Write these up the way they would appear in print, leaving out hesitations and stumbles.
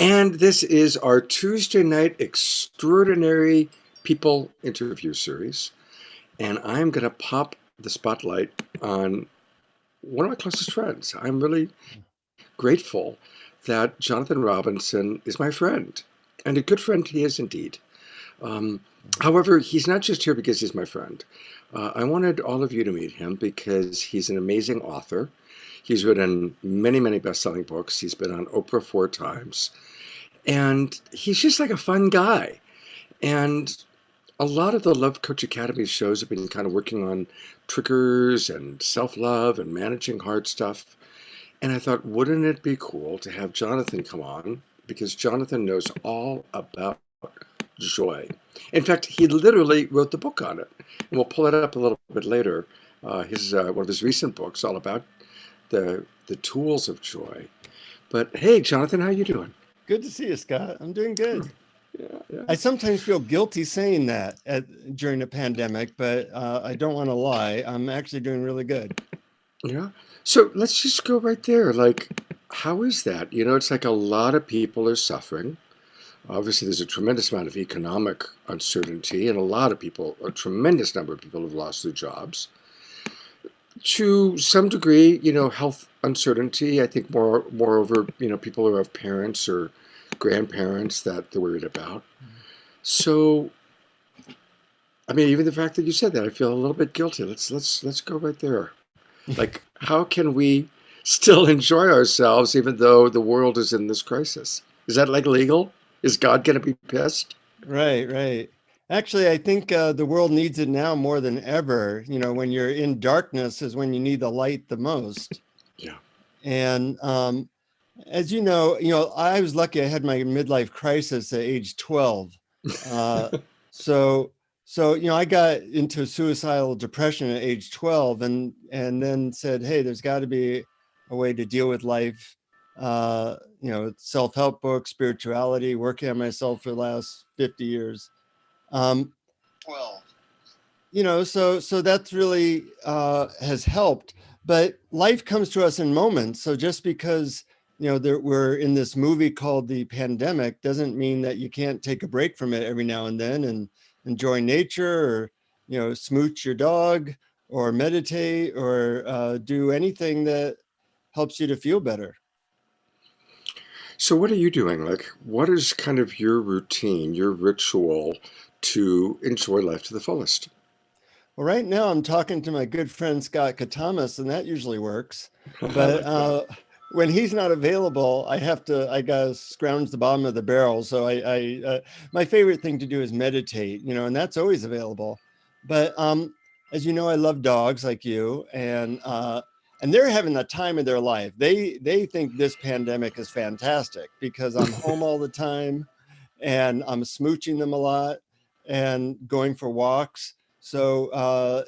And this is our Tuesday night extraordinary people interview series. And I'm going to pop the spotlight on one of my closest friends. I'm really grateful that Jonathan Robinson is my friend, and a good friend he is indeed. Um, However, he's not just here because he's my friend. I wanted all of you to meet him because he's an amazing author. He's written many, many best-selling books. He's been on Oprah 4 times. And he's just like a fun guy. And a lot of the Love Coach Academy shows have been kind of working on triggers and self-love and managing hard stuff. And I thought, wouldn't it be cool to have Jonathan come on? Because Jonathan knows all about joy. In fact, he literally wrote the book on it. And we'll pull it up a little bit later. His one of his recent books, all about the tools of joy. But hey, Jonathan, how you doing? Good to see you, Scott. I'm doing good. Yeah. I sometimes feel guilty saying that during the pandemic, but I don't want to lie. I'm actually doing really good. Yeah. So let's just go right there. Like, how is that? It's like a lot of people are suffering. Obviously, there's a tremendous amount of economic uncertainty, and a lot of people, a tremendous number of people have lost their jobs. To some degree, health uncertainty. I think moreover, people who have parents or grandparents that they're worried about. So, I mean, even the fact that you said that, I feel a little bit guilty. Let's go right there. Like, how can we still enjoy ourselves even though the world is in this crisis? Is that like legal? Is God going to be pissed? Right, right. Actually, I think the world needs it now more than ever. When you're in darkness is when you need the light the most. Yeah. And as I was lucky. I had my midlife crisis at age 12. Uh, so, I got into suicidal depression at age 12, and then said, hey, there's got to be a way to deal with life. Self-help books, spirituality, working on myself for the last 50 years. 12. So that's really has helped. But life comes to us in moments. So just because we're in this movie called The Pandemic doesn't mean that you can't take a break from it every now and then and enjoy nature, or smooch your dog, or meditate, or do anything that helps you to feel better. So, what are you doing? Like, what is kind of your routine, your ritual to enjoy life to the fullest? Well, right now I'm talking to my good friend Scott Katamas, and that usually works. I But like that. when he's not available, I gotta scrounge the bottom of the barrel. So my favorite thing to do is meditate, and that's always available. But as you know, I love dogs like you, and they're having the time of their life. They think this pandemic is fantastic because I'm home all the time, and I'm smooching them a lot and going for walks. So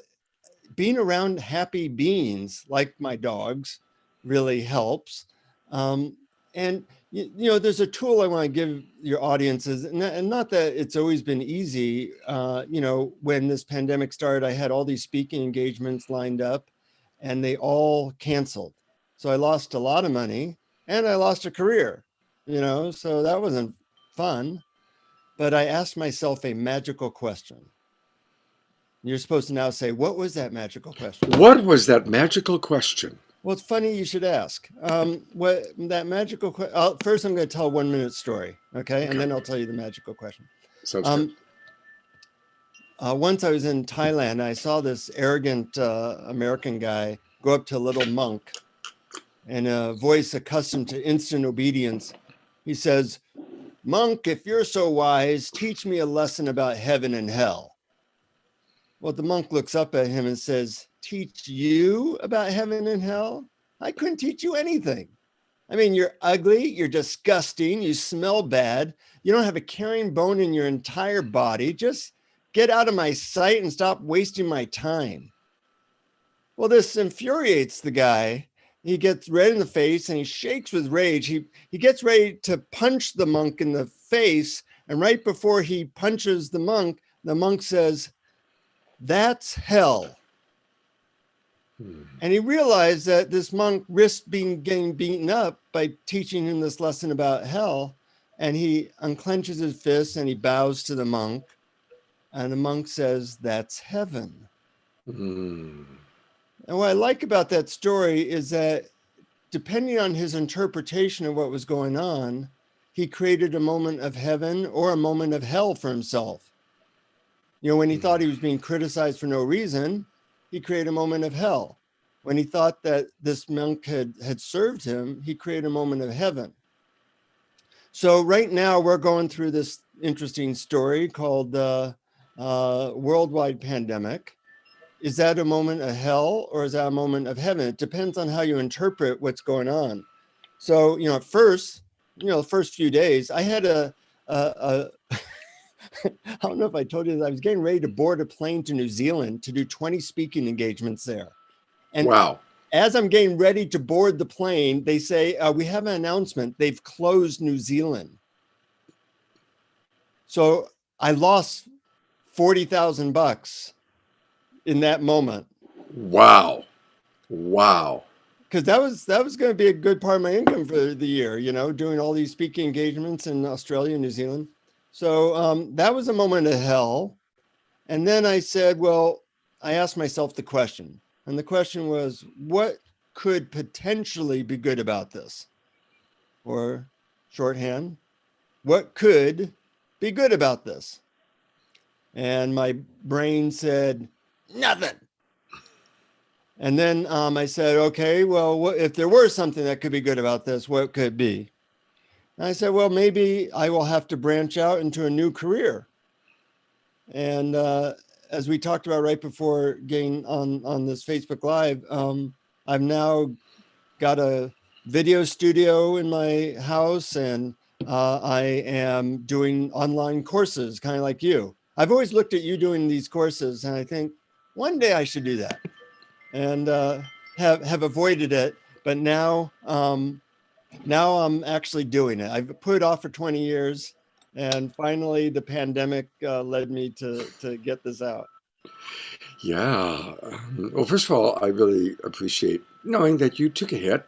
being around happy beings like my dogs really helps. Um, and there's a tool I want to give your audiences, and not that it's always been easy. When this pandemic started, I had all these speaking engagements lined up, and they all canceled. So I lost a lot of money, and I lost a career. So that wasn't fun. But I asked myself a magical question. You're supposed to now say, what was that magical question? What was that magical question? Well, it's funny you should ask. What that magical question? First, I'm going to tell a 1 minute story, okay, and Okay, then I'll tell you the magical question. sounds good. Um, Once I was in Thailand, I saw this arrogant American guy go up to a little monk, and a voice accustomed to instant obedience. He says, "Monk, if you're so wise, teach me a lesson about heaven and hell." Well, the monk looks up at him and says, "Teach you about heaven and hell? I couldn't teach you anything. I mean, you're ugly, you're disgusting, you smell bad, you don't have a caring bone in your entire body. Just get out of my sight and stop wasting my time." Well, this infuriates the guy. He gets red in the face and he shakes with rage. He gets ready to punch the monk in the face. And right before he punches the monk says, "That's hell." Hmm. And he realized that this monk risked getting beaten up by teaching him this lesson about hell. And he unclenches his fists and he bows to the monk. And the monk says, "That's heaven." Mm. And what I like about that story is that depending on his interpretation of what was going on, he created a moment of heaven or a moment of hell for himself. You know, when he thought he was being criticized for no reason, he created a moment of hell. When he thought that this monk had served him, he created a moment of heaven. So right now we're going through this interesting story called worldwide pandemic. Is that a moment of hell or is that a moment of heaven? It depends on how you interpret what's going on. So, you know, at first, you know, the first few days, I had a I don't know if I told you that I was getting ready to board a plane to New Zealand to do 20 speaking engagements there. And Wow. as I'm getting ready to board the plane, they say, we have an announcement. They've closed New Zealand. So I lost $40,000 in that moment. Wow. Wow. Because that was going to be a good part of my income for the year, you know, doing all these speaking engagements in Australia and New Zealand. So that was a moment of hell. And then I said, well, I asked myself the question, and the question was, what could potentially be good about this? Or shorthand, what could be good about this? And my brain said, nothing. And then I said, okay, well, what, if there were something that could be good about this, what could it be? And I said, well, maybe I will have to branch out into a new career. And as we talked about right before getting on this Facebook Live, I've now got a video studio in my house, and I am doing online courses, kind of like you. I've always looked at you doing these courses, and I think one day I should do that, and have avoided it. But now, now I'm actually doing it. I've put it off for 20 years. And finally, the pandemic led me to get this out. Yeah. Well, first of all, I really appreciate knowing that you took a hit,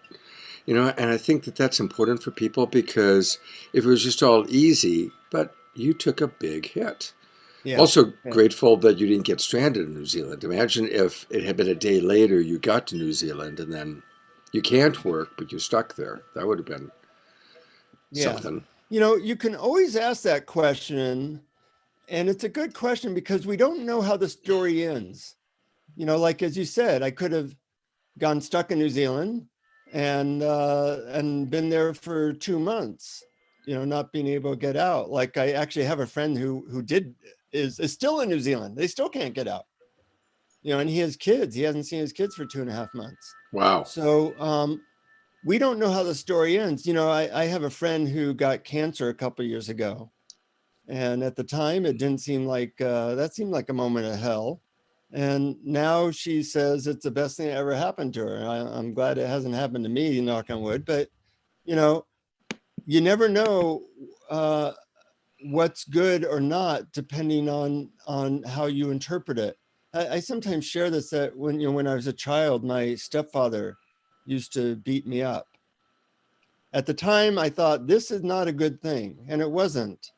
and I think that that's important for people because if it was just all easy, but you took a big hit. Yeah. Also Yeah. grateful that you didn't get stranded in New Zealand. Imagine if it had been a day later you got to New Zealand and then you can't work, but you're stuck there. That would have been Yeah. something. You know, you can always ask that question. And it's a good question because we don't know how the story ends. You know, like as you said, I could have gone stuck in New Zealand and been there for 2 months, you know, not being able to get out. Like I actually have a friend who is still in New Zealand. They still can't get out. You know, and he has kids. He hasn't seen his kids for 2.5 months. Wow. So we don't know how the story ends. You know, I have a friend who got cancer a couple of years ago. And at the time, it didn't seem like that seemed like a moment of hell. And now she says it's the best thing that ever happened to her. I'm glad it hasn't happened to me, knock on wood. But, you know, you never know uh, what's good or not, depending on how you interpret it. I sometimes share this that when I was a child, my stepfather used to beat me up. At the time, I thought this is not a good thing, and it wasn't.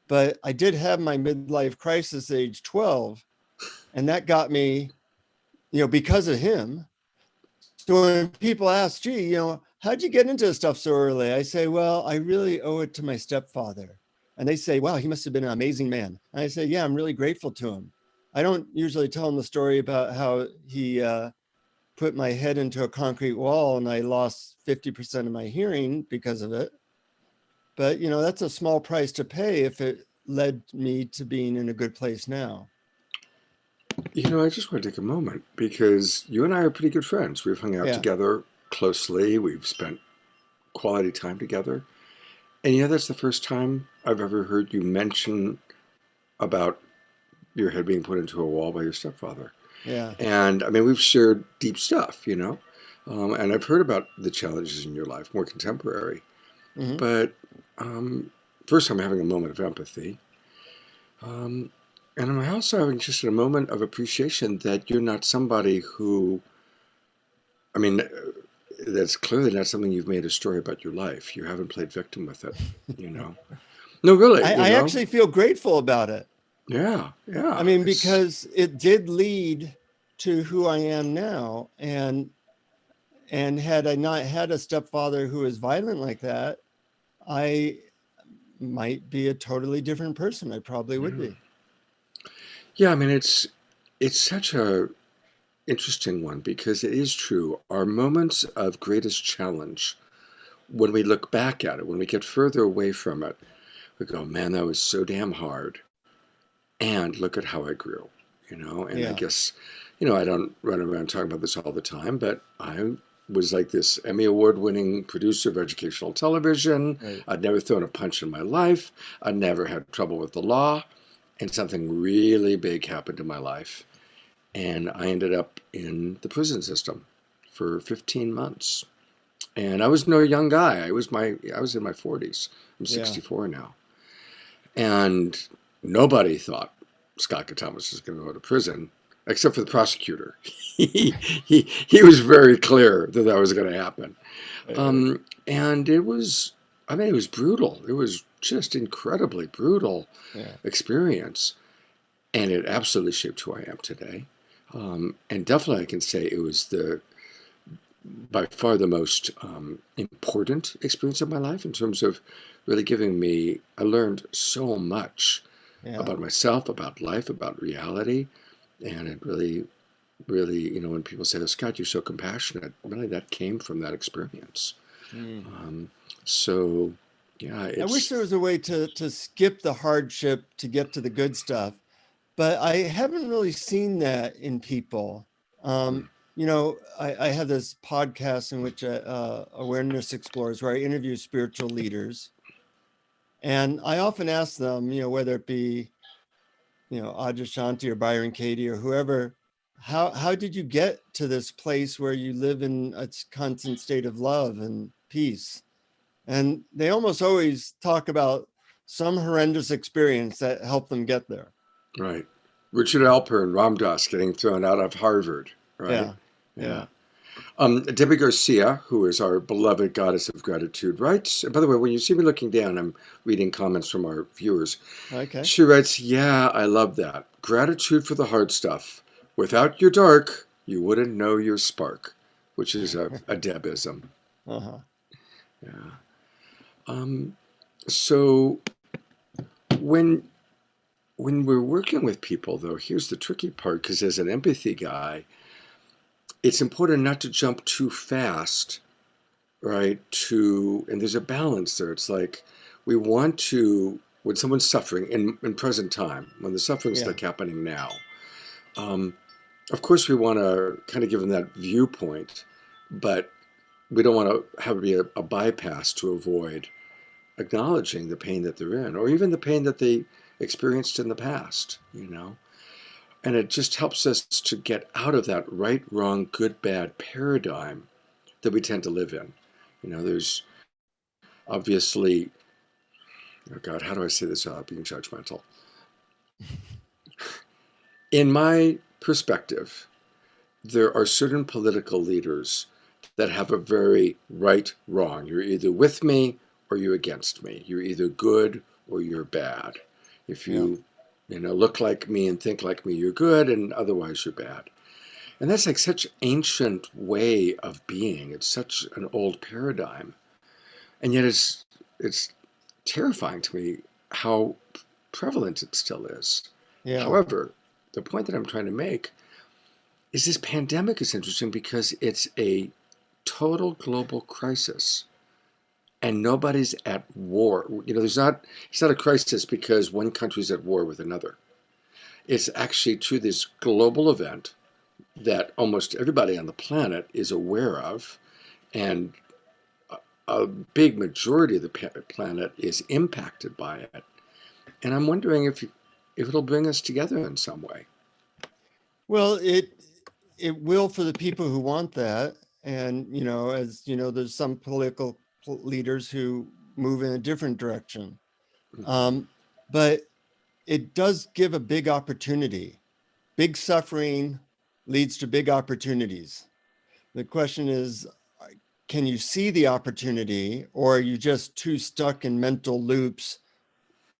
But I did have my midlife crisis age 12, and that got me, you know, because of him. So when people ask, gee, you know, how'd you get into this stuff so early? I say, well, I really owe it to my stepfather. And they say, wow, he must have been an amazing man. And I say, yeah, I'm really grateful to him. I don't usually tell him the story about how he put my head into a concrete wall and I lost 50% of my hearing because of it. But, you know, that's a small price to pay if it led me to being in a good place now. I just want to take a moment because you and I are pretty good friends. We've hung out Yeah. together closely. We've spent quality time together. And that's the first time I've ever heard you mention about your head being put into a wall by your stepfather. Yeah. And I mean, we've shared deep stuff. And I've heard about the challenges in your life, more contemporary. Hmm. But first, I'm having a moment of empathy. And I'm also having just a moment of appreciation that you're not somebody who, I mean, that's clearly not something you've made a story about your life. You haven't played victim with it, you know. No, really, I actually feel grateful about it. Yeah, I yeah. mean, It's because it did lead to who I am now. And had I not had a stepfather who was violent like that, I might be a totally different person. I probably would yeah. be. Yeah, I mean it's such a interesting one because it is true. Our moments of greatest challenge, when we look back at it, when we get further away from it, we go, man, that was so damn hard. And look at how I grew, you know? And I Yeah. guess, I don't run around talking about this all the time, but I was like this Emmy Award winning producer of educational television. Right. I'd never thrown a punch in my life. I'd never had trouble with the law. And something really big happened in my life. And I ended up in the prison system for 15 months. And I was no young guy. I was in my 40s. I'm Yeah. 64 now. And nobody thought Scott Thomas was going to go to prison, except for the prosecutor. He was very clear that that was going to happen. Right. And it was, I mean, it was brutal. It was just incredibly brutal Yeah. experience. And it absolutely shaped who I am today. And definitely, I can say it was by far the most important experience of my life in terms of really giving me. I learned so much Yeah. about myself, about life, about reality, and it really, really, when people say, "Oh, Scott, you're so compassionate," really, that came from that experience. Mm. Um, so, yeah, I wish it's there was a way to skip the hardship to get to the good stuff, but I haven't really seen that in people. mm, I have this podcast in which awareness explores where I interview spiritual leaders, and I often ask them, whether it be Adyashanti or Byron Katie or whoever, how did you get to this place where you live in a constant state of love and peace? And they almost always talk about some horrendous experience that helped them get there. right. Richard Alpern, Ram Dass getting thrown out of Harvard, right? Yeah, Yeah. yeah. Debbie Garcia, who is our beloved goddess of gratitude, writes, and by the way, when you see me looking down, I'm reading comments from our viewers. Okay. She writes, yeah, I love that. Gratitude for the hard stuff. Without your dark, you wouldn't know your spark, which is a Debism. Uh-huh. Yeah. Um, so when when we're working with people, though, here's the tricky part, because as an empathy guy, it's important not to jump too fast, right? And there's a balance there. It's like we want to, when someone's suffering in present time, when the suffering's Yeah. like happening now, um, of course we want to kind of give them that viewpoint, but we don't want to have it be a bypass to avoid acknowledging the pain that they're in, or even the pain that they experienced in the past, And it just helps us to get out of that right, wrong, good, bad paradigm that we tend to live in. There's obviously, oh God, how do I say this without being judgmental? In my perspective, there are certain political leaders that have a very right, wrong. You're either with me or you're against me. You're either good or you're bad. If Yeah. you look like me and think like me, you're good, and otherwise you're bad. And that's like such ancient way of being. It's such an old paradigm. And yet it's terrifying to me how prevalent it still is. Yeah. However, the point that I'm trying to make is this pandemic is interesting because it's a total global crisis and nobody's at war. It's not a crisis because one country's at war with another. It's actually to this global event that almost everybody on the planet is aware of, and a big majority of the planet is impacted by it. And I'm wondering if it'll bring us together in some way. Well, it will for the people who want that. And, as you know, there's some political leaders who move in a different direction. Mm-hmm. But it does give a big opportunity. Big suffering leads to big opportunities. The question is, can you see the opportunity, or are you just too stuck in mental loops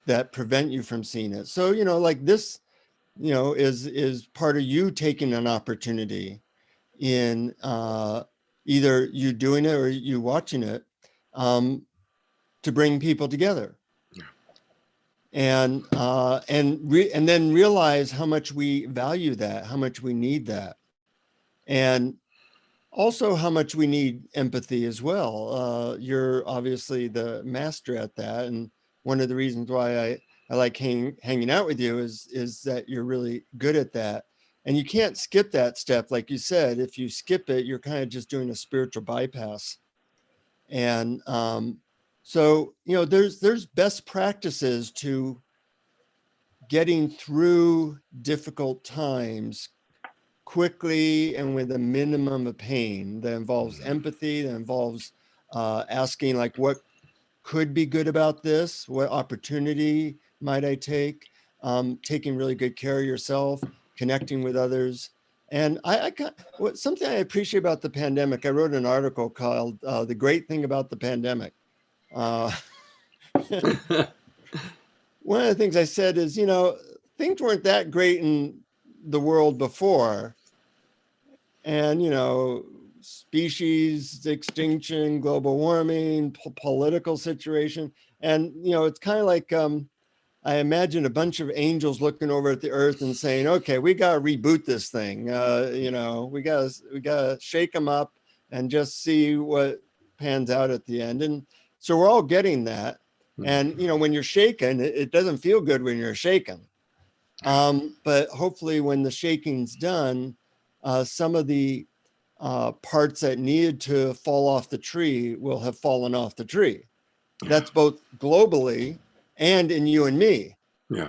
that prevent you from seeing it? So, like this, is part of you taking an opportunity in either you doing it or you watching it, to bring people together. Yeah. And then realize how much we value that, how much we need that, and also how much we need empathy as well. You're obviously the master at that, and one of the reasons why I like hanging out with you is that you're really good at that. And you can't skip that step. Like you said, if you skip it, you're kind of just doing a spiritual bypass. And so, there's best practices to getting through difficult times quickly and with a minimum of pain. That involves empathy, that involves asking, like, what could be good about this? What opportunity might I take? Taking really good care of yourself, connecting with others. And something I appreciate about the pandemic, I wrote an article called The Great Thing About the Pandemic. Uh, One of the things I said is, things weren't that great in the world before. And, species extinction, global warming, political situation. And, it's kind of like, I imagine a bunch of angels looking over at the earth and saying, okay, we got to reboot this thing. We got to shake them up and just see what pans out at the end. And so we're all getting that. And, when you're shaken, it doesn't feel good when you're shaken. But hopefully when the shaking's done, some of the parts that needed to fall off the tree will have fallen off the tree. Yeah. That's both globally and in you and me. Yeah.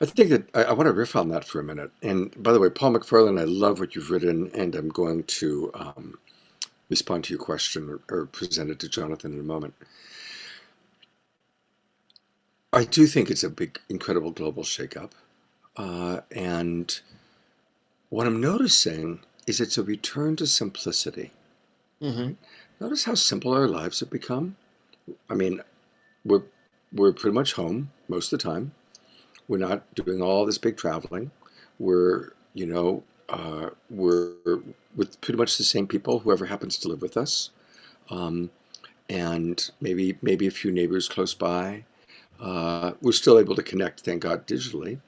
I think that I want to riff on that for a minute. And by the way, Paul McFarland, I love what you've written, and I'm going to respond to your question or present it to Jonathan in a moment. I do think it's a big, incredible global shakeup. And what I'm noticing is it's a return to simplicity. Mm-hmm. Right? Notice how simple our lives have become. I mean, we're pretty much home most of the time. We're not doing all this big traveling. We're, we're with pretty much the same people, whoever happens to live with us, and maybe a few neighbors close by. We're still able to connect, thank God, digitally,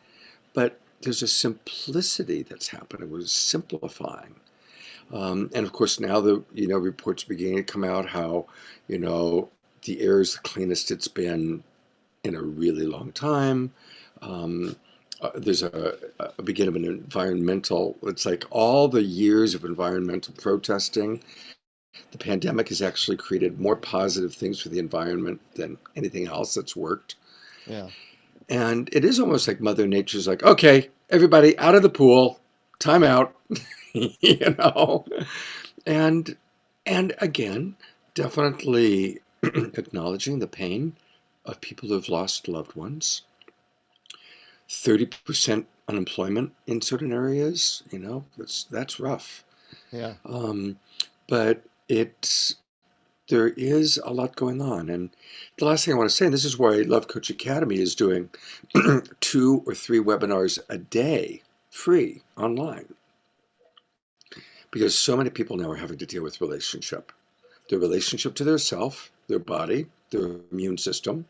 but there's a simplicity that's happening. We're simplifying. And of course, now the reports are beginning to come out how the air is the cleanest it's been in a really long time. There's a beginning of an environmental. It's like all the years of environmental protesting. The pandemic has actually created more positive things for the environment than anything else that's worked. Yeah. And it is almost like Mother Nature's like, okay, everybody out of the pool, time out, you know. And and again, definitely acknowledging the pain of people who've lost loved ones. 30% unemployment in certain areas, that's rough. Yeah. But there is a lot going on. And the last thing I want to say, and this is why Love Coach Academy is doing 2 or 3 webinars a day, free, online. Because so many people now are having to deal with their relationship to their self, their body, their immune system,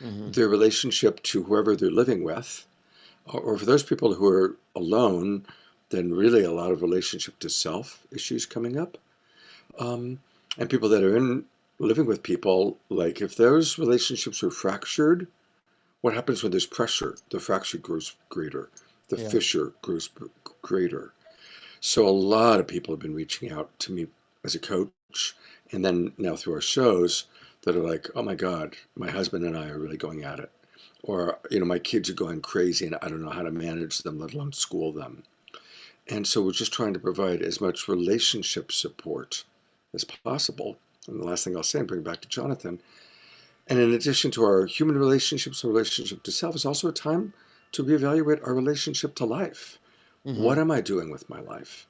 Mm-hmm. their relationship to whoever they're living with, or for those people who are alone, then really a lot of relationship to self issues coming up. And people that are living with people, like if those relationships are fractured, what happens when there's pressure? The fracture grows greater, the Yeah. fissure grows greater. So a lot of people have been reaching out to me as a coach, and then now through our shows, that are like, oh my God, my husband and I are really going at it. Or, my kids are going crazy and I don't know how to manage them, let alone school them. And so we're just trying to provide as much relationship support as possible. And the last thing I'll say, and bring back to Jonathan, and in addition to our human relationships, our relationship to self is also a time to reevaluate our relationship to life. Mm-hmm. What am I doing with my life?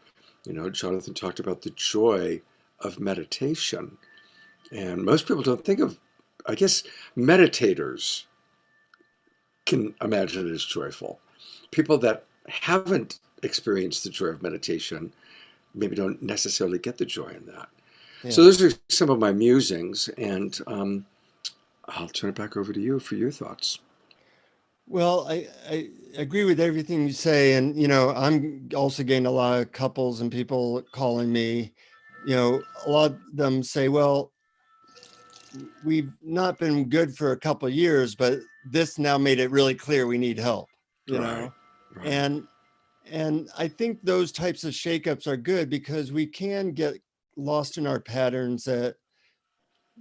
Jonathan talked about the joy of meditation. And most people don't think of, I guess, meditators can imagine it as joyful. People that haven't experienced the joy of meditation maybe don't necessarily get the joy in that. So Yeah. those are some of my musings, and I'll turn it back over to you for your thoughts. Well, I agree with everything you say. And, I'm also getting a lot of couples and people calling me, a lot of them say, well, we've not been good for a couple of years, but this now made it really clear we need help, Right, right. and I think those types of shakeups are good because we can get lost in our patterns that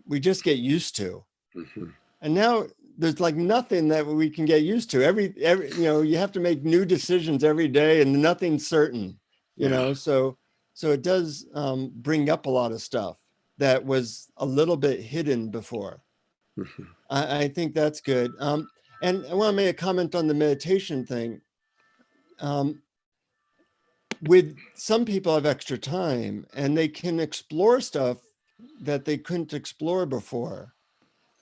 we just get used to. Mm-hmm. And now there's like nothing that we can get used to. Every you have to make new decisions every day, and nothing's certain. Yeah. So it does bring up a lot of stuff that was a little bit hidden before. Mm-hmm. I think that's good. And I want to make a comment on the meditation thing. Um, with some people have extra time and they can explore stuff that they couldn't explore before,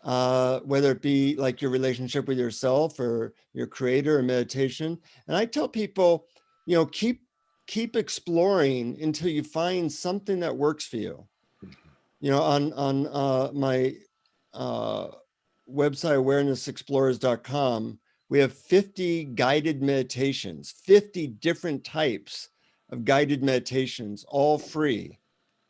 whether it be like your relationship with yourself or your creator or meditation. And I tell people, keep exploring until you find something that works for you. On my website, awarenessexplorers.com, we have 50 guided meditations, 50 different types of guided meditations, all free.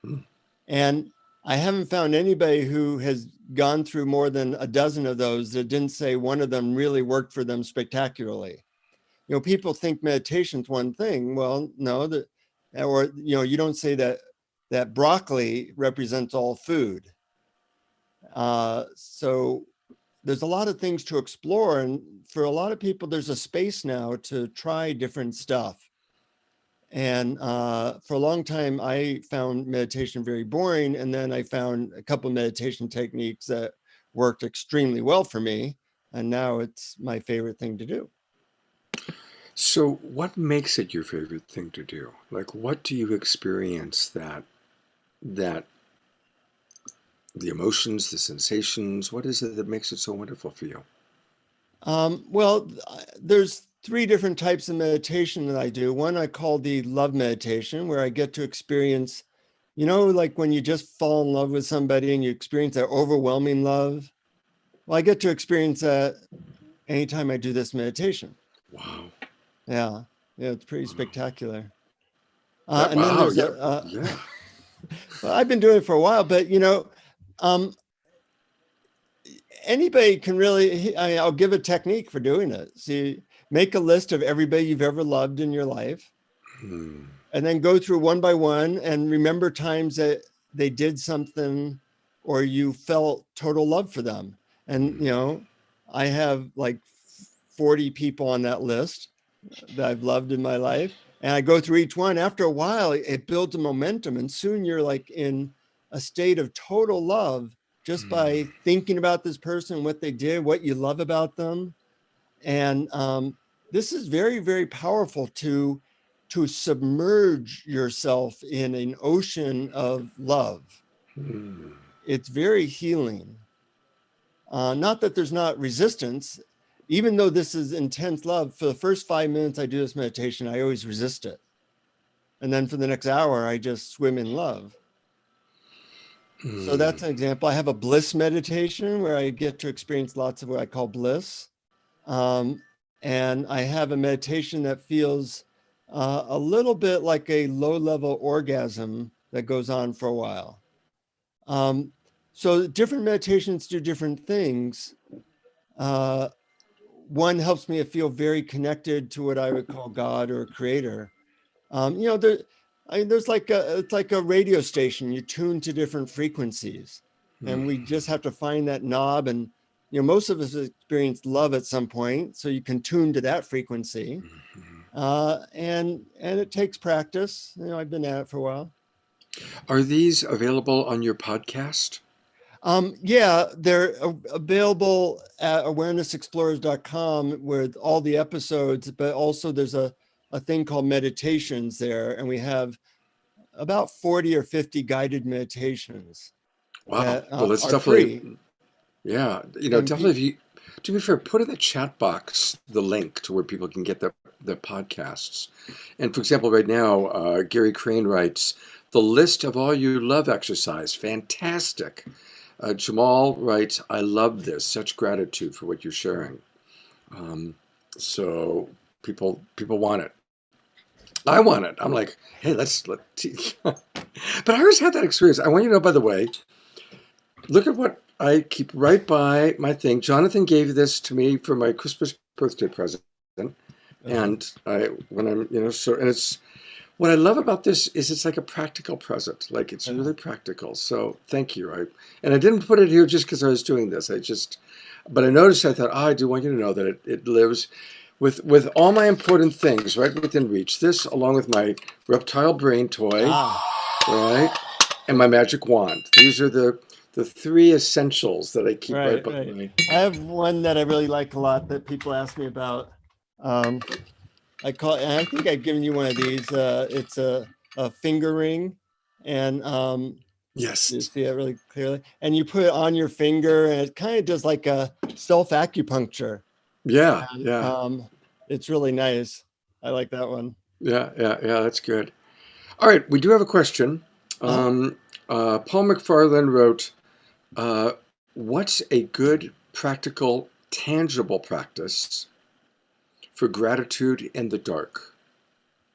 Mm-hmm. And I haven't found anybody who has gone through more than a dozen of those that didn't say one of them really worked for them spectacularly. People think meditation's one thing. Well, no, you don't say that broccoli represents all food. So there's a lot of things to explore. And for a lot of people, there's a space now to try different stuff. And for a long time, I found meditation very boring. And then I found a couple of meditation techniques that worked extremely well for me. And now it's my favorite thing to do. So, what makes it your favorite thing to do? Like, what do you experience that the emotions, the sensations? What is it that makes it so wonderful for you? Well, there's three different types of meditation that I do. One I call the love meditation, where I get to experience, like when you just fall in love with somebody and you experience that overwhelming love. Well, I get to experience that anytime I do this meditation. Wow. Yeah, yeah, it's pretty Wow. spectacular. That, And then wow. there's Yeah. Yeah. well, I've been doing it for a while, but um, anybody can really. I'll give a technique for doing it. See, make a list of everybody you've ever loved in your life, Hmm. and then go through one by one and remember times that they did something or you felt total love for them. And Hmm. I have like 40 people on that list that I've loved in my life, and I go through each one. After a while, it builds a momentum, and soon you're like in a state of total love just Hmm. by thinking about this person, what they did, what you love about them. And this is very, very powerful to submerge yourself in an ocean of love. Hmm. It's very healing. Not that there's not resistance. Even though this is intense love, for the first 5 minutes I do this meditation, I always resist it. And then for the next hour, I just swim in love. So Hmm. that's an example. I have a bliss meditation where I get to experience lots of what I call bliss. Um, and I have a meditation that feels a little bit like a low level orgasm that goes on for a while. Um, so different meditations do different things. Uh, One helps me to feel very connected to what I would call God or creator. There's it's like a radio station. You tune to different frequencies, Hmm. and we just have to find that knob. And most of us experience love at some point, so you can tune to that frequency. Hmm. And it takes practice. I've been at it for a while. Are these available on your podcast? Yeah, they're available at awarenessexplorers.com with all the episodes, but also there's a thing called meditations there. And we have about 40 or 50 guided meditations Wow. that Well, it's are definitely, free. yeah, And definitely. If you, to be fair, put in the chat box the link to where people can get the podcasts. And for example, right now, Gary Crane writes the list of all you love exercise. Fantastic. Jamal writes, I love this. Such gratitude for what you're sharing. Um, so people want it. I want it. I'm like, hey, let. But I always had that experience. I want you to know, by the way, look at what I keep right by my thing. Jonathan gave this to me for my Christmas birthday present, uh-huh. and I when I'm so and it's what I love about this is it's like a practical present. Like it's Uh-huh. really practical. So thank you. I didn't put it here just because I was doing this. But I noticed. I thought, I do want you to know that it lives with all my important things right within reach. This, along with my reptile brain toy, Ah, right, and my magic wand. These are the three essentials that I keep right right, by right. my. I have one that I really like a lot that people ask me about. Um, I call it, and I think I've given you one of these. It's a finger ring, and you Yes. see it really clearly. And you put it on your finger, and it kind of does like a self acupuncture. Yeah. And Yeah. it's really nice. I like that one. Yeah. Yeah. Yeah. That's good. All right. We do have a question. Uh-huh. Um, Paul McFarland wrote, uh, "What's a good, practical, tangible practice for gratitude in the dark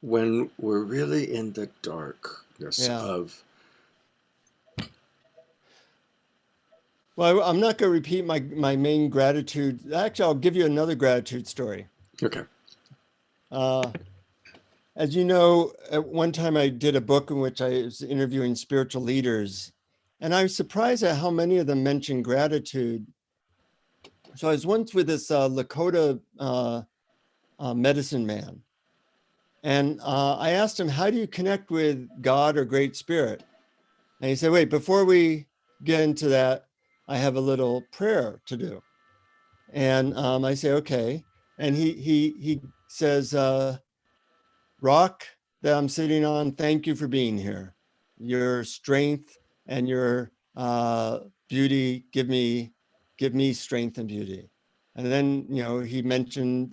when we're really in the darkness Yeah. of?" Well, I'm not going to repeat my main gratitude. Actually, I'll give you another gratitude story. Okay. Uh, as you know, at one time I did a book in which I was interviewing spiritual leaders, and I was surprised at how many of them mentioned gratitude. So I was once with this Lakota medicine man, and I asked him, "How do you connect with God or Great Spirit?" And he said, "Wait, before we get into that, I have a little prayer to do." And I say, "Okay." And he says, "Rock that I'm sitting on, thank you for being here. Your strength and your beauty give me strength and beauty." And then he mentioned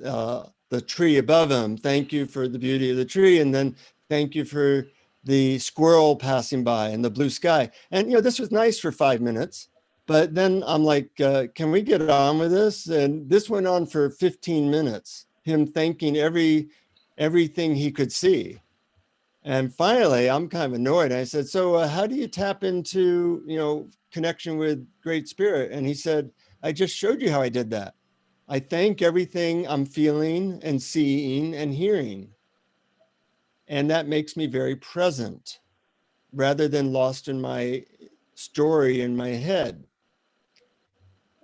the tree above him. "Thank you for the beauty of the tree," and then "Thank you for the squirrel passing by and the blue sky." And this was nice for 5 minutes. But then I'm like, can we get on with this? And this went on for 15 minutes, him thanking everything he could see. And finally, I'm kind of annoyed. I said, "So how do you tap into, connection with Great Spirit?" And he said, "I just showed you how I did that. I thank everything I'm feeling and seeing and hearing. And that makes me very present rather than lost in my story in my head."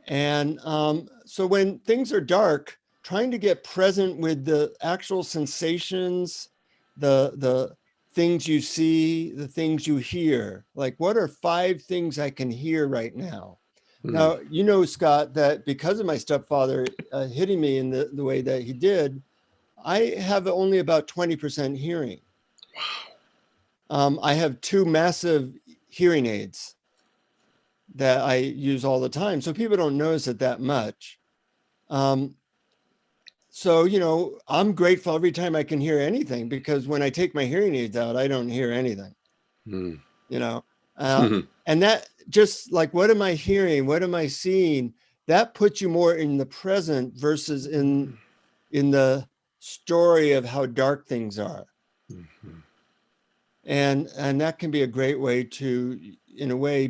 And so when things are dark, trying to get present with the actual sensations, the things you see, the things you hear. Like, what are 5 things I can hear right now? Mm. Now, Scott, that because of my stepfather hitting me in the way that he did, I have only about 20% hearing. I have 2 massive hearing aids that I use all the time. So people don't notice it that much. Um, so, I'm grateful every time I can hear anything, because when I take my hearing aids out, I don't hear anything, Mm. you know. Uh, and that just like, what am I hearing? What am I seeing? That puts you more in the present versus in the story of how dark things are. Mhm. And that can be a great way to, in a way,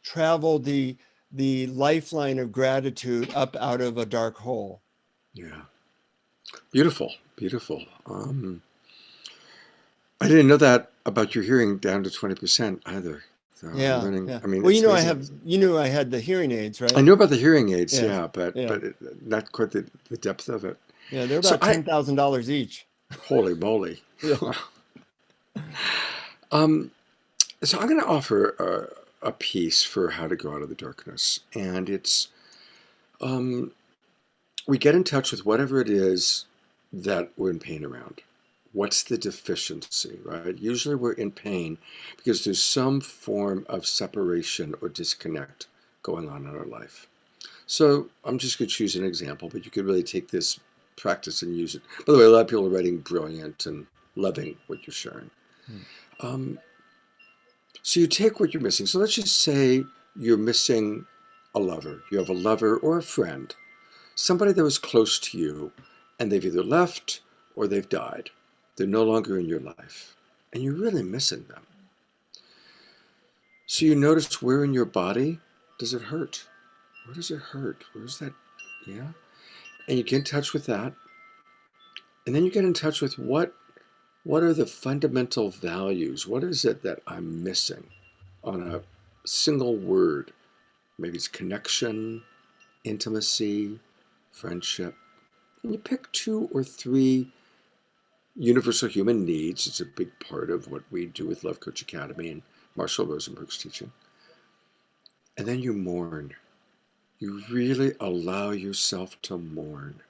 travel the lifeline of gratitude up out of a dark hole. Yeah. Beautiful. Beautiful. I didn't know that about your hearing down to 20% either. So I'm Yeah, learning. yeah. I mean, Well, it's amazing. you knew I had the hearing aids, I right? knew about the hearing aids, Yeah, yeah, but yeah, not quite the depth of it. yeah. They're So about $10,000 each. holy moly. Yeah. um, so I'm going to offer a piece for how to go out of the darkness, and it's um, we get in touch with whatever it is that we're in pain around. What's the deficiency, right? Usually we're in pain because there's some form of separation or disconnect going on in our life. So I'm just going to choose an example, but you could really take this practice and use it. By the way, a lot of people are writing brilliant and loving what you're sharing. Hmm. Um, so you take what you're missing. So let's just say you're missing a lover. You have a lover or a friend, somebody that was close to you, and they've either left or they've died. They're no longer in your life, and you're really missing them. So you notice where in your body does it hurt? Where does it hurt? Where's that? Yeah. And you get in touch with that. And then you get in touch with what are the fundamental values? What is it that I'm missing on a single word? Maybe it's connection, intimacy, friendship. And you pick two or three universal human needs. It's a big part of what we do with Love Coach Academy and Marshall Rosenberg's teaching. And then you mourn. You really allow yourself to mourn.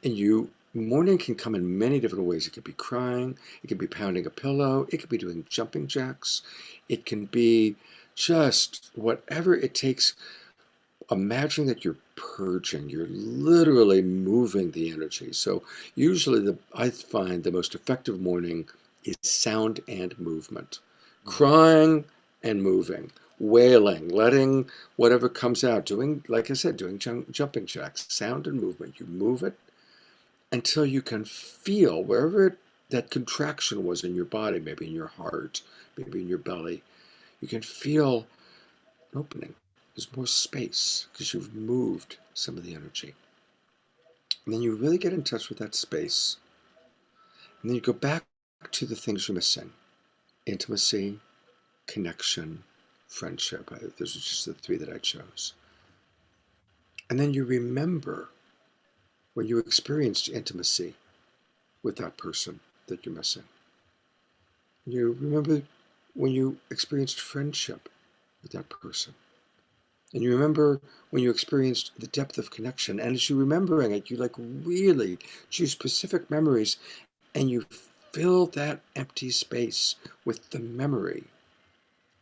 And mourning can come in many different ways. It could be crying, it could be pounding a pillow, it could be doing jumping jacks, it can be just whatever it takes. Imagine that you're purging, you're literally moving the energy. So usually I find the most effective mourning is sound and movement. Crying and moving, wailing, letting whatever comes out, doing, like I said, doing jumping jacks, sound and movement. You move it until you can feel wherever that contraction was in your body, maybe in your heart, maybe in your belly, you can feel an opening. There's more space because you've moved some of the energy. And then you really get in touch with that space. And then you go back to the things you're missing: intimacy, connection, friendship. Those are just the three that I chose. And then you remember when you experienced intimacy with that person that you're missing. You remember when you experienced friendship with that person. And you remember when you experienced the depth of connection. And as you're remembering it, you like really choose specific memories and you fill that empty space with the memory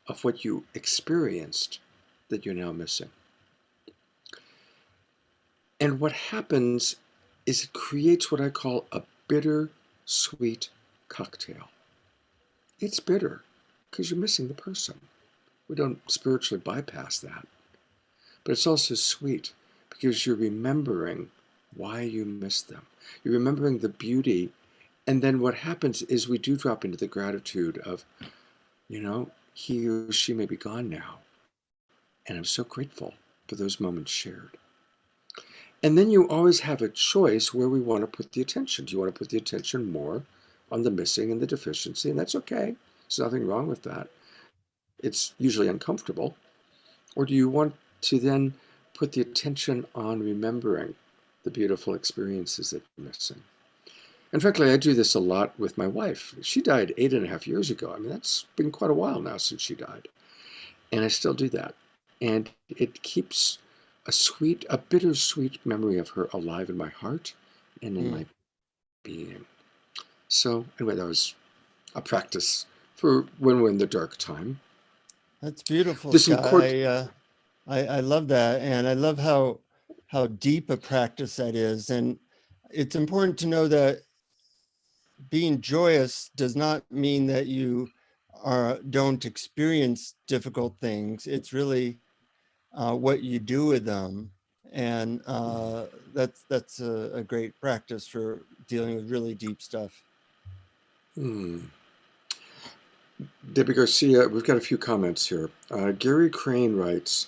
of what you experienced that you're now missing. And what happens is it creates what I call a bitter-sweet cocktail. It's bitter because you're missing the person. We don't spiritually bypass that. But it's also sweet because you're remembering why you missed them. You're remembering the beauty. And then what happens is we do drop into the gratitude of, he or she may be gone now. And I'm so grateful for those moments shared. And then you always have a choice where we want to put the attention. Do you want to put the attention more on the missing and the deficiency? And that's okay. There's nothing wrong with that. It's usually uncomfortable. Or do you want to then put the attention on remembering the beautiful experiences that you're missing? And frankly, I do this a lot with my wife. She died 8.5 years ago. I mean, that's been quite a while now since she died. And I still do that. And it keeps a bittersweet memory of her alive in my heart and in my being. So anyway, that was a practice for when we're in the dark time. That's beautiful, There's some Scott. court. I love that, and I love how deep a practice that is. And it's important to know that being joyous does not mean that you don't experience difficult things. It's really what you do with them, and that's a great practice for dealing with really deep stuff. Hmm. Debbie Garcia, we've got a few comments here. Gary Crane writes,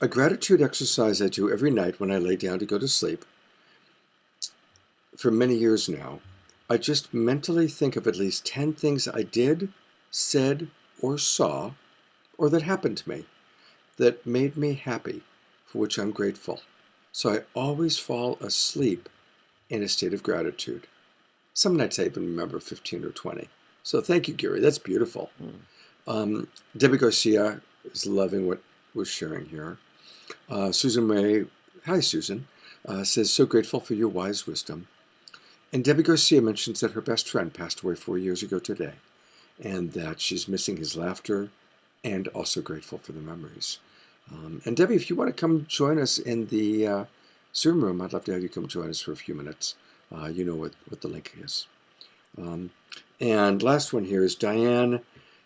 a gratitude exercise I do every night when I lay down to go to sleep. For many years now, I just mentally think of at least 10 things I did, said, or saw, or that happened to me that made me happy, for which I'm grateful. So I always fall asleep in a state of gratitude. Some nights I even remember 15 or 20. So thank you, Gary. That's beautiful. Debbie Garcia is loving what we're sharing here. Susan May, hi Susan, says, so grateful for your wise wisdom. And Debbie Garcia mentions that her best friend passed away 4 years ago today, and that she's missing his laughter and also grateful for the memories. And Debbie, if you want to come join us in the Zoom room, I'd love to have you come join us for a few minutes. You know what the link is. Um, and last one here is Diane.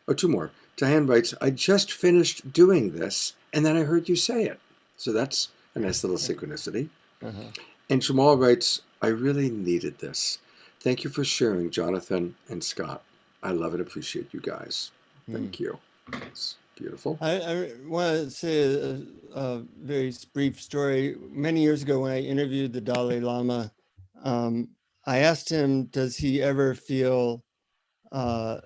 Oh, two more. Diane writes, I just finished doing this, and then I heard you say it. So that's a nice little synchronicity. Uh-huh. And Jamal writes, I really needed this. Thank you for sharing, Jonathan and Scott. I love and appreciate you guys. Hmm. Thank you. That's beautiful. I want to say a very brief story. Many years ago, when I interviewed the Dalai Lama, um, I asked him, does he ever feel uh,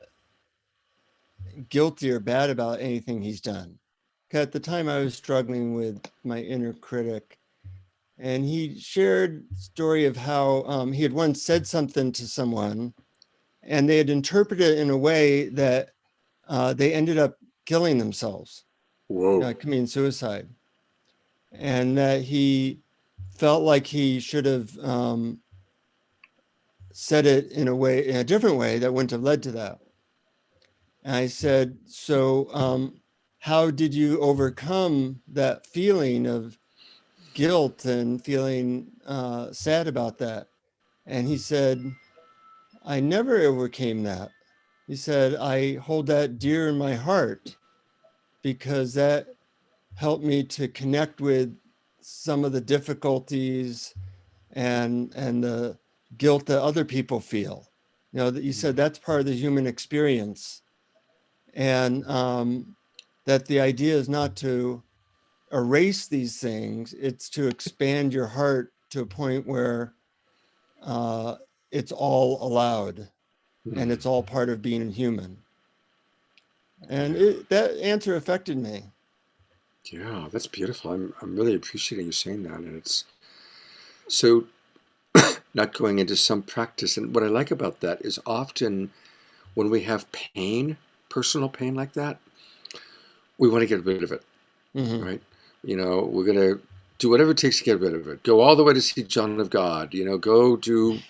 guilty or bad about anything he's done? 'Cause at the time, I was struggling with my inner critic. And he shared a story of how he had once said something to someone, and they had interpreted it in a way that they ended up killing themselves, Whoa. committing suicide, and that he felt like he should have said it in a different way that wouldn't have led to that. And I said, so how did you overcome that feeling of guilt and feeling sad about that? And he said, I never overcame that. He said, I hold that dear in my heart because that helped me to connect with some of the difficulties and the guilt that other people feel. That you said that's part of the human experience. And that the idea is not to erase these things, it's to expand your heart to a point where it's all allowed and Hmm. it's all part of being human. And Yeah. that answer affected me. Yeah, that's beautiful. I'm really appreciating you saying that. And it's so not going into some practice. And what I like about that is often when we have pain, personal pain like that, we want to get rid of it, Mm-hmm. right? We're going to do whatever it takes to get rid of it. Go all the way to see John of God, go do,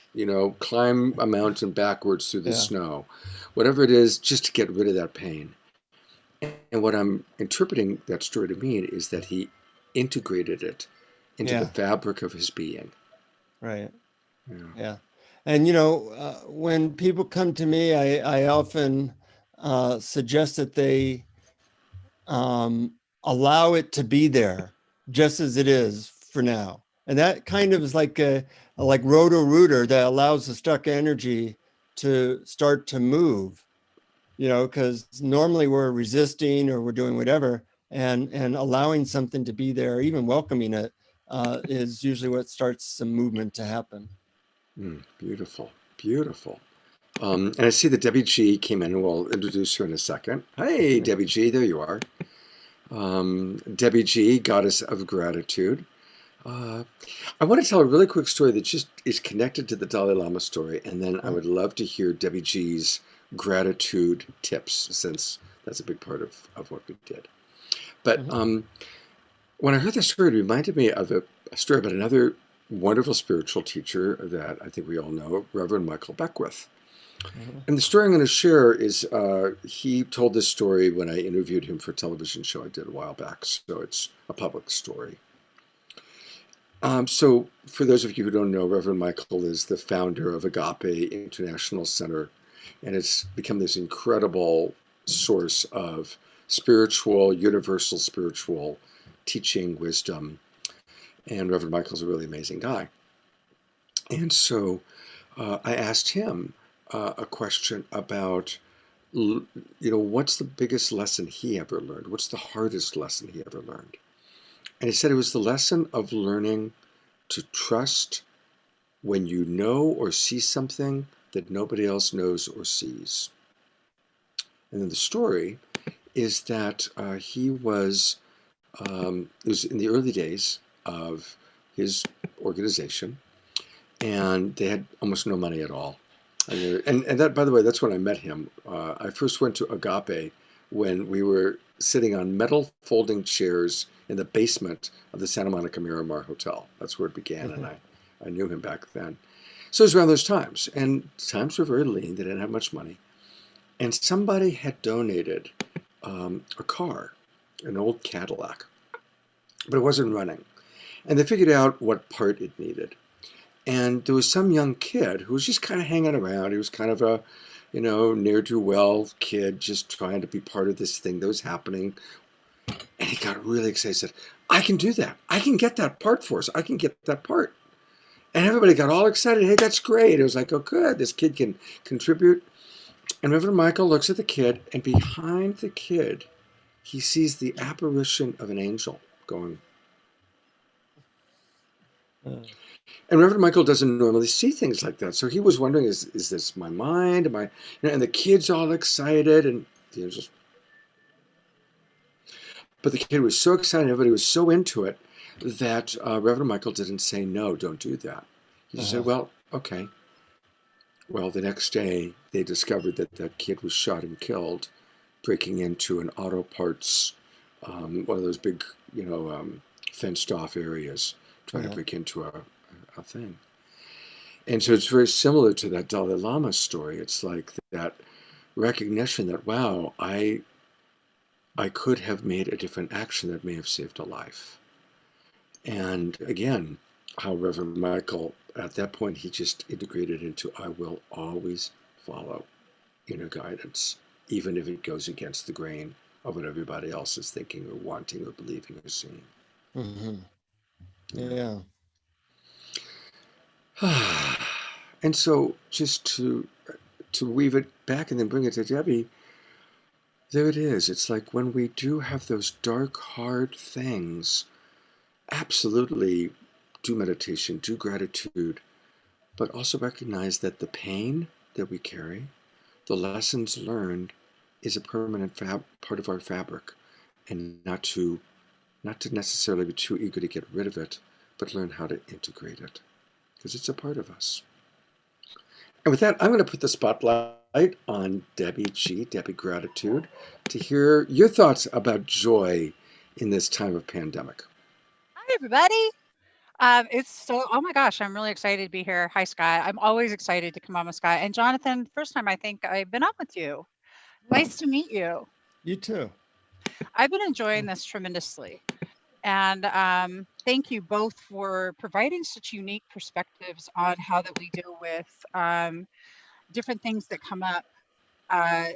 climb a mountain backwards through the Yeah. snow, whatever it is, just to get rid of that pain. And what I'm interpreting that story to mean is that he integrated it into the Yeah. fabric of his being. Right. Yeah. Yeah. And when people come to me, I often suggest that they allow it to be there just as it is for now. And that kind of is like a like roto-rooter that allows the stuck energy to start to move, because normally we're resisting or we're doing whatever, and allowing something to be there, even welcoming it, is usually what starts some movement to happen. Beautiful. Beautiful. And I see that Debbie G came in, and we'll introduce her in a second. Hey, Yeah. Debbie G, there you are. Debbie G, Goddess of Gratitude. Uh, I want to tell a really quick story that just is connected to the Dalai Lama story, and then I would love to hear Debbie G's gratitude tips, since that's a big part of what we did. But Mhm. when I heard this story, it reminded me of a story about another wonderful spiritual teacher that I think we all know, Reverend Michael Beckwith. Mhm. And the story I'm going to share is he told this story when I interviewed him for a television show I did a while back, so it's a public story. So, for those of you who don't know, Reverend Michael is the founder of Agape International Center, and it's become this incredible source of spiritual, universal spiritual teaching, wisdom. And Reverend Michael's a really amazing guy. And so I asked him a question about, what's the biggest lesson he ever learned? What's the hardest lesson he ever learned? And he said it was the lesson of learning to trust when you know or see something that nobody else knows or sees. And then the story is that it was in the early days of his organization, and they had almost no money at all. And that, by the way, that's when I met him. I first went to Agape when we were sitting on metal folding chairs in the basement of the Santa Monica Miramar Hotel. That's where it began, and I knew him back then. So it was around those times, and times were very lean. They didn't have much money, and somebody had donated a car, an old Cadillac, but it wasn't running. And they figured out what part it needed. And there was some young kid who was just kind of hanging around. He was kind of a, ne'er do well kid, just trying to be part of this thing that was happening. And he got really excited. He said, I can do that. I can get that part for us. I can get that part. And everybody got all excited. Hey, that's great. It was like, oh, good. This kid can contribute. And Reverend Michael looks at the kid, and behind the kid, he sees the apparition of an angel going. And Reverend Michael doesn't normally see things like that. So he was wondering, is this my mind? Am I, and the kid's all excited, and the angels. But the kid was so excited, everybody was so into it that Reverend Michael didn't say, no, don't do that. He just said, well, okay. Well, the next day, they discovered that that kid was shot and killed, breaking into an auto parts, one of those big, fenced off areas, trying to break into a thing. And so it's very similar to that Dalai Lama story. It's like that recognition that, wow, I could have made a different action that may have saved a life. And again, how Reverend Michael, at that point, he just integrated into, I will always follow inner guidance, even if it goes against the grain of what everybody else is thinking or wanting or believing or seeing. Mm-hmm. Yeah. And so just to weave it back and then bring it to Debbie, there it is. It's like when we do have those dark, hard things, absolutely do meditation, do gratitude, but also recognize that the pain that we carry, the lessons learned, is a permanent part of our fabric, and not to necessarily be too eager to get rid of it, but learn how to integrate it, because it's a part of us. And with that, I'm going to put the spotlight on Debbie G, Debbie Gratitude, to hear your thoughts about joy in this time of pandemic. Hi, everybody. Oh my gosh, I'm really excited to be here. Hi, Scott. I'm always excited to come on with Scott. And Jonathan, first time I think I've been on with you. Nice to meet you. You too. I've been enjoying this tremendously. And thank you both for providing such unique perspectives on how that we deal with different things that come up. Uh,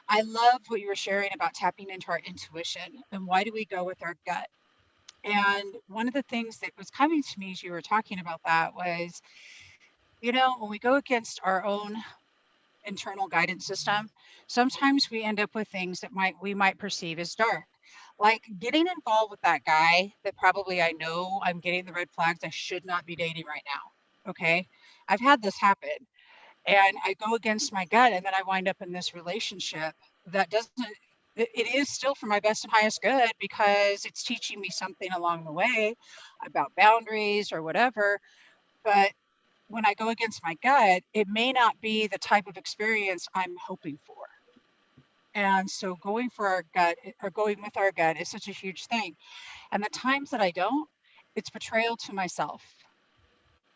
I love what you were sharing about tapping into our intuition and why do we go with our gut. And one of the things that was coming to me as you were talking about that was, when we go against our own internal guidance system, sometimes we end up with things that we might perceive as dark. Like getting involved with that guy that probably I know I'm getting the red flags I should not be dating right now. Okay. I've had this happen and I go against my gut and then I wind up in this relationship that doesn't it is still for my best and highest good because it's teaching me something along the way about boundaries or whatever. But when I go against my gut, it may not be the type of experience I'm hoping for. And so going for our gut or going with our gut is such a huge thing. And the times that I don't, it's betrayal to myself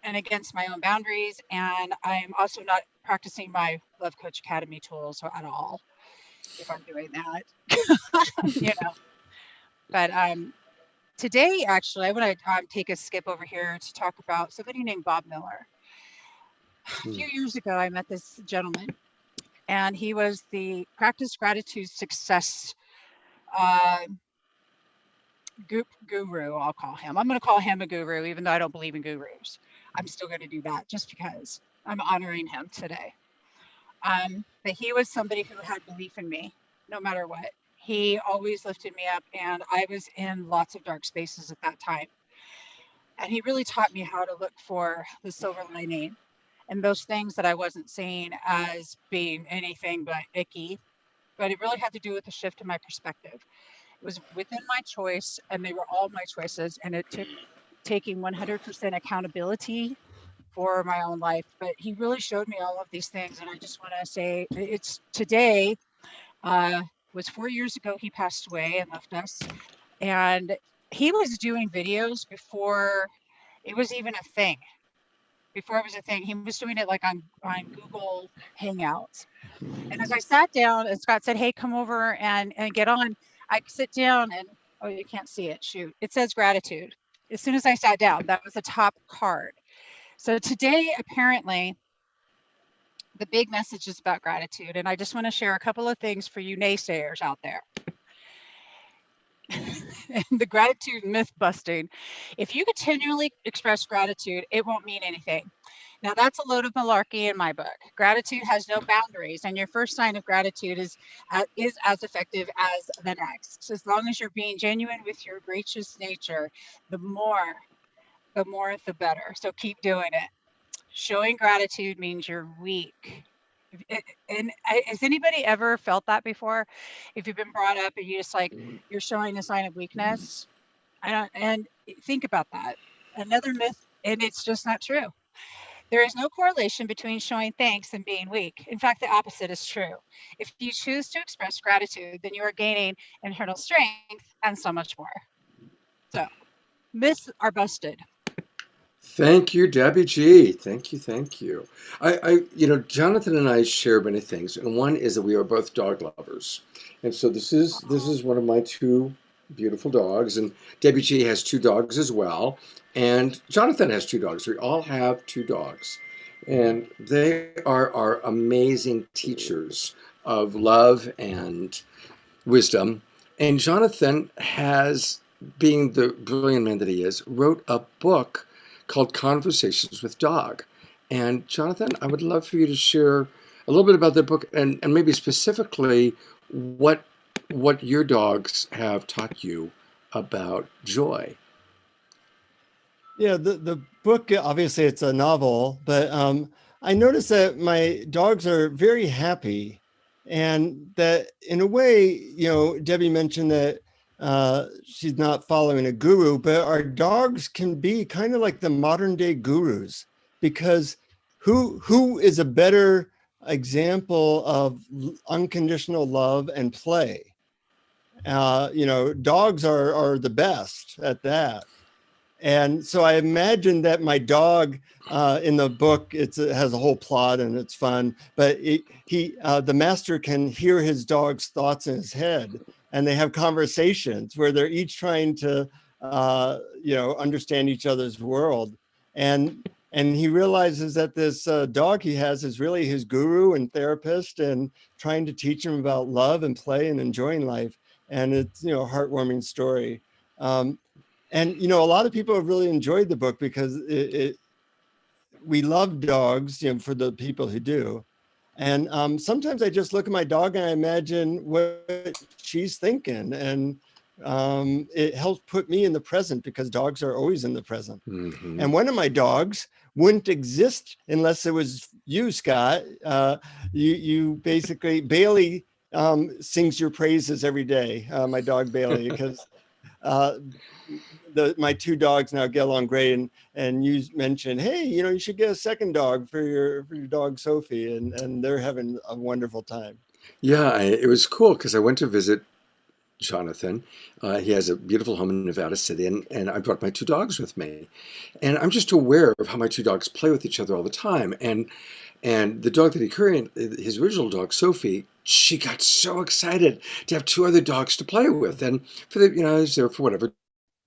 and against my own boundaries. And I'm also not practicing my Love Coach Academy tools at all if I'm doing that, you know. But today, actually, I want to take a skip over here to talk about somebody named Bob Miller. A few years ago, I met this gentleman, and he was the Practice Gratitude Success uh, guru, I'll call him. I'm going to call him a guru, even though I don't believe in gurus. I'm still going to do that just because I'm honoring him today. But he was somebody who had belief in me, no matter what. He always lifted me up, and I was in lots of dark spaces at that time. And he really taught me how to look for the silver lining and those things that I wasn't seeing as being anything but icky. But it really had to do with the shift in my perspective. It was within my choice, and they were all my choices. And it took taking 100% accountability for my own life. But he really showed me all of these things. And I just want to say it's today was 4 years ago he passed away and left us. And he was doing videos before it was even a thing. before it was a thing. He was doing it like on Google Hangouts. And as I sat down, and Scott said, "Hey, come over and get on," I sit down and, oh, you can't see it. Shoot, it says gratitude. As soon as I sat down, that was the top card. So today, apparently, the big message is about gratitude, and I just want to share a couple of things for you naysayers out there. And the gratitude myth busting. If you continually express gratitude, it won't mean anything. Now, that's a load of malarkey in my book. Gratitude has no boundaries, and your first sign of gratitude is as effective as the next. So as long as you're being genuine with your gracious nature, the more, the better. So keep doing it. Showing gratitude means you're weak. And has anybody ever felt that before? If you've been brought up and you just like, you're showing a sign of weakness, I don't, and think about that. Another myth, and it's just not true. There is no correlation between showing thanks and being weak. In fact, the opposite is true. If you choose to express gratitude, then you are gaining internal strength and so much more. So, myths are busted. Thank you, Debbie G. Thank you, thank you. Jonathan and I share many things, and one is that we are both dog lovers, and so this is one of my two beautiful dogs, and Debbie G has two dogs as well, and Jonathan has two dogs. We all have two dogs, and they are our amazing teachers of love and wisdom. And Jonathan has, being the brilliant man that he is, wrote a book called Conversations with Dog. And Jonathan, I would love for you to share a little bit about the book and maybe specifically what your dogs have taught you about joy. Yeah, the book, obviously it's a novel, but I noticed that my dogs are very happy, and that in a way, Debbie mentioned that she's not following a guru, but our dogs can be kind of like the modern day gurus, because who is a better example of unconditional love and play? Dogs are the best at that. And so I imagine that my dog in the book, it has a whole plot and it's fun, but the master can hear his dog's thoughts in his head, and they have conversations where they're each trying to, understand each other's world. And he realizes that this dog he has is really his guru and therapist, and trying to teach him about love and play and enjoying life. And it's, a heartwarming story. And a lot of people have really enjoyed the book because we love dogs, for the people who do. And sometimes I just look at my dog and I imagine what she's thinking, and it helps put me in the present, because dogs are always in the present. Mm-hmm. And one of my dogs wouldn't exist unless it was you, Scott. You basically, Bailey sings your praises every day. My dog Bailey, because my two dogs now get along great, and you mentioned, hey, you should get a second dog for your dog Sophie, and they're having a wonderful time. Yeah, it was cool because I went to visit Jonathan. He has a beautiful home in Nevada City, and I brought my two dogs with me. And I'm just aware of how my two dogs play with each other all the time. And the dog that he currently, his original dog, Sophie, she got so excited to have two other dogs to play with. And I was there for whatever,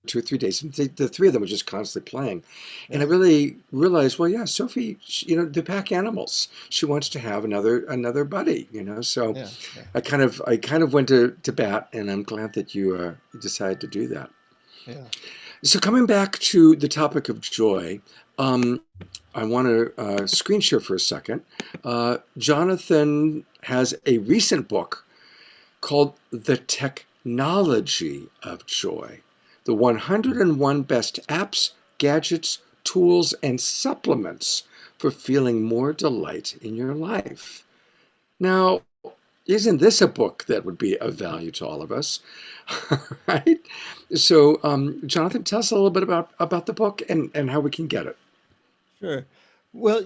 2 or 3 days, and the three of them were just constantly playing. And I really realized, well, yeah, Sophie, they're pack animals. She wants to have another buddy, So Yeah. I kind of went to bat, and I'm glad that you decided to do that. Yeah. So coming back to the topic of joy, I want to screen share for a second. Jonathan has a recent book called The Technology of Joy: The 101 Best Apps, Gadgets, Tools, and Supplements for Feeling More Delight in Your Life. Now, isn't this a book that would be of value to all of us? Right? So, Jonathan, tell us a little bit about the book and how we can get it. Sure. Well,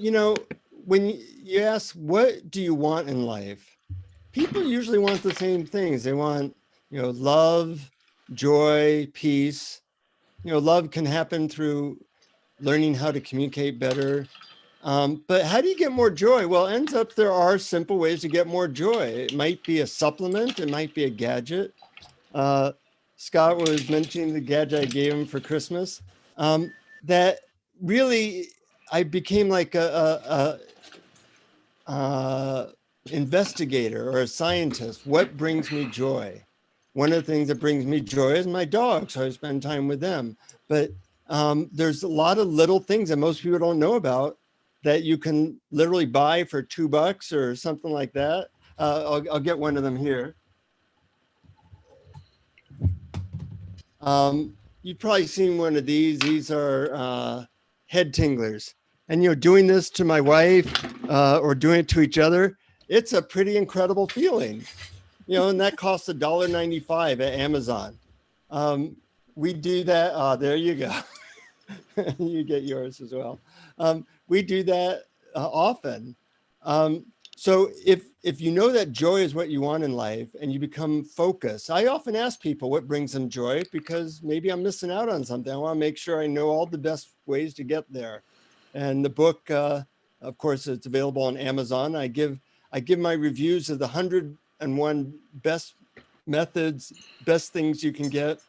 when you ask, what do you want in life? People usually want the same things. They want, love, joy, peace. Love can happen through learning how to communicate better. But how do you get more joy? Well, ends up there are simple ways to get more joy. It might be a supplement, it might be a gadget. Scott was mentioning the gadget I gave him for Christmas. That really, I became like a investigator or a scientist. What brings me joy? One of the things that brings me joy is my dog, so I spend time with them. But there's a lot of little things that most people don't know about that you can literally buy for $2 or something like that. I'll get one of them here. You've probably seen one of these. These are head tinglers. And, doing this to my wife or doing it to each other, it's a pretty incredible feeling. And that costs $1.95 at Amazon. We do that. There you go. You get yours as well. We do that often. So if you know that joy is what you want in life and you become focused, I often ask people what brings them joy because maybe I'm missing out on something. I want to make sure I know all the best ways to get there. And the book, of course, it's available on Amazon. I give my reviews of the 101 best methods, best things you can get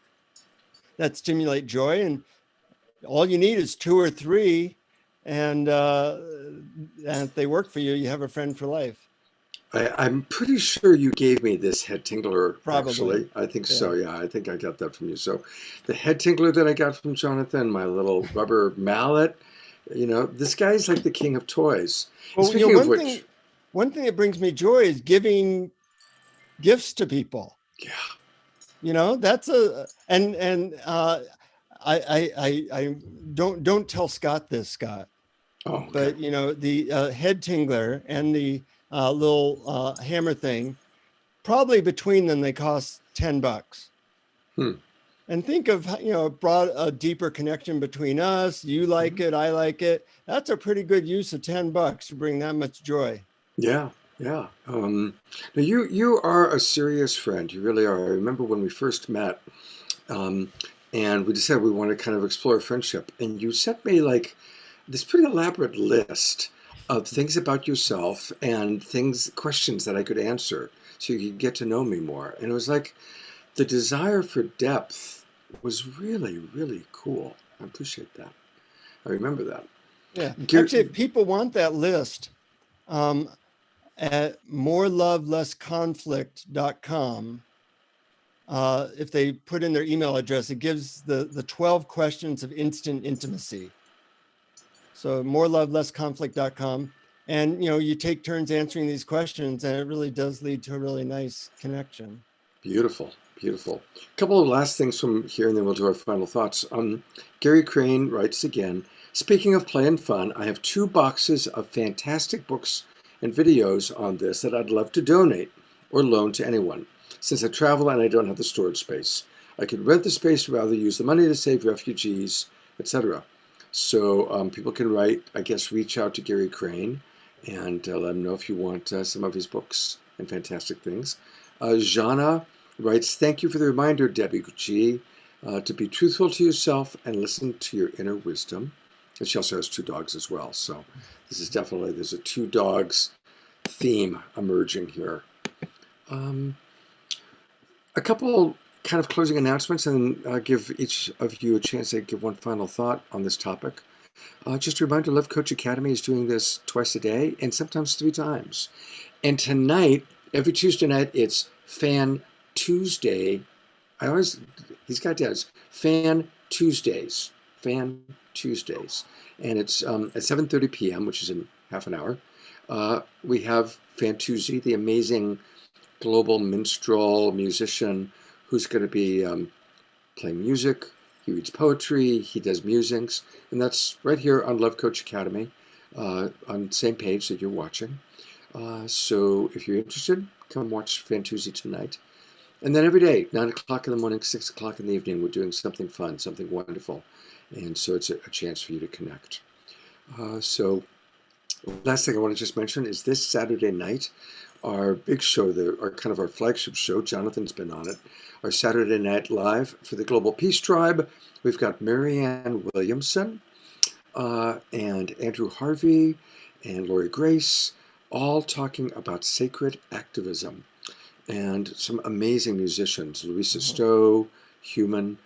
that stimulate joy. And all you need is 2 or 3. And if they work for you, you have a friend for life. I'm pretty sure you gave me this head tingler. Probably. Actually, I think so. Yeah, I think I got that from you. So, the head tingler that I got from Jonathan, my little rubber mallet. This guy's like the king of toys. Well, Speaking of which, one thing that brings me joy is giving gifts to people. Yeah. That's I don't tell Scott this, Scott. Oh, okay. But the head tingler and the little hammer thing, probably between them they cost $10. And think of brought a deeper connection between us. You like it, I like it. That's a pretty good use of $10 to bring that much joy. Yeah. Now you are a serious friend. You really are. I remember when we first met, and we decided we wanted to kind of explore friendship, and you sent me like this pretty elaborate list of things about yourself and questions that I could answer so you could get to know me more. And it was like the desire for depth was really, really cool. I appreciate that. I remember that. Yeah. Actually, if people want that list, at morelovelessconflict.com, if they put in their email address, it gives the 12 questions of instant intimacy. So morelovelessconflict.com. And, you take turns answering these questions and it really does lead to a really nice connection. Beautiful. A couple of last things from here and then we'll do our final thoughts. Gary Crane writes again, speaking of play and fun, I have 2 boxes of fantastic books and videos on this that I'd love to donate or loan to anyone. Since I travel and I don't have the storage space, I could rent the space or rather use the money to save refugees, etc. So people can reach out to Gary Crane and let him know if you want some of his books and fantastic things. Jana writes, thank you for the reminder, Debbie G, to be truthful to yourself and listen to your inner wisdom. And she also has 2 dogs as well. So this is definitely, there's a 2 dogs theme emerging here. A couple kind of closing announcements and give each of you a chance to give one final thought on this topic. Just a reminder, Love Coach Academy is doing this twice a day and sometimes 3 times. And tonight, every Tuesday night, it's Fan Tuesday. These guys does Fan Tuesdays. And it's at 7:30 p.m., which is in half an hour. We have Fan Tuesday, the amazing global minstrel musician who's going to be playing music. He reads poetry, he does musings, and that's right here on Love Coach Academy on the same page that you're watching. So if you're interested, come watch Fan Tuesday tonight. And then every day, 9 o'clock in the morning, 6 o'clock in the evening, we're doing something fun, something wonderful. And so it's a chance for you to connect. So last thing I want to just mention is this Saturday night, our big show, our flagship show, Jonathan's been on it, our Saturday Night Live for the Global Peace Tribe. We've got Marianne Williamson, and Andrew Harvey and Lori Grace, all talking about sacred activism, and some amazing musicians, Louisa Stowe, Human,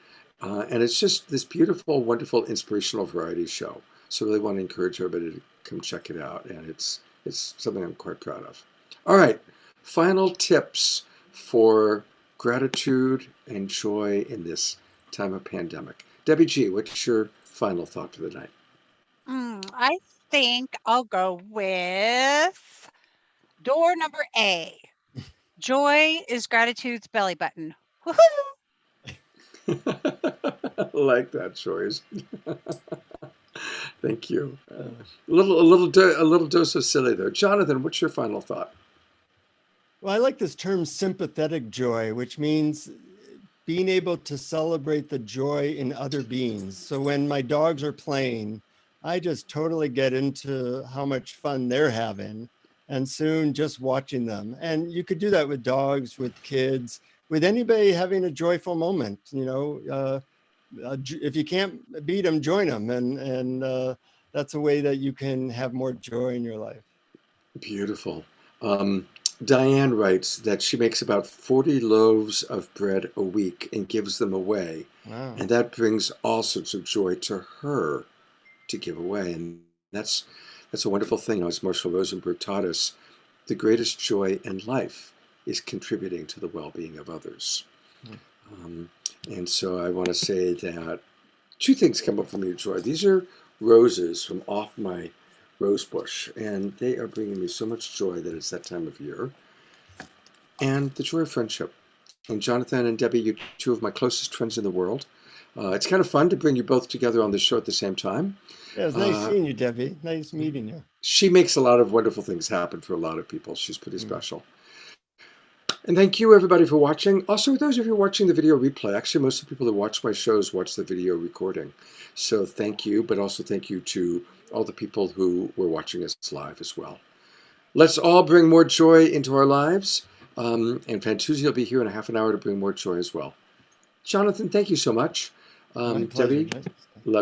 and it's just this beautiful, wonderful, inspirational variety show. So I really want to encourage everybody to come check it out, and it's something I'm quite proud of. All right, final tips for gratitude and joy in this time of pandemic. Debbie G, what's your final thought for the night? I think I'll go with door number A. Joy is gratitude's belly button. Woohoo! I like that choice. Thank you. A little dose of silly there. Jonathan, what's your final thought? Well, I like this term sympathetic joy, which means being able to celebrate the joy in other beings. So when my dogs are playing, I just totally get into how much fun they're having, and soon just watching them. And you could do that with dogs, with kids, with anybody having a joyful moment. If you can't beat them, join them, and that's a way that you can have more joy in your life. Beautiful. Diane writes that she makes about 40 loaves of bread a week and gives them away. Wow. And that brings all sorts of joy to her to give away. And that's a wonderful thing. As Marshall Rosenberg taught us, the greatest joy in life is contributing to the well-being of others. And so I want to say that two things come up for me, joy. These are roses from off my rose bush, and they are bringing me so much joy that it's that time of year. And the joy of friendship. And Jonathan and Debbie, you two of my closest friends in the world. It's kind of fun to bring you both together on the show at the same time. Yeah, it's nice seeing you, Debbie. Nice meeting you. She makes a lot of wonderful things happen for a lot of people. She's pretty special. And thank you, everybody, for watching. Also, those of you watching the video replay, actually, most of the people that watch my shows watch the video recording. So thank you, but also thank you to all the people who were watching us live as well. Let's all bring more joy into our lives. And Fantuzzi will be here in a half an hour to bring more joy as well. Jonathan, thank you so much. My pleasure, Debbie, love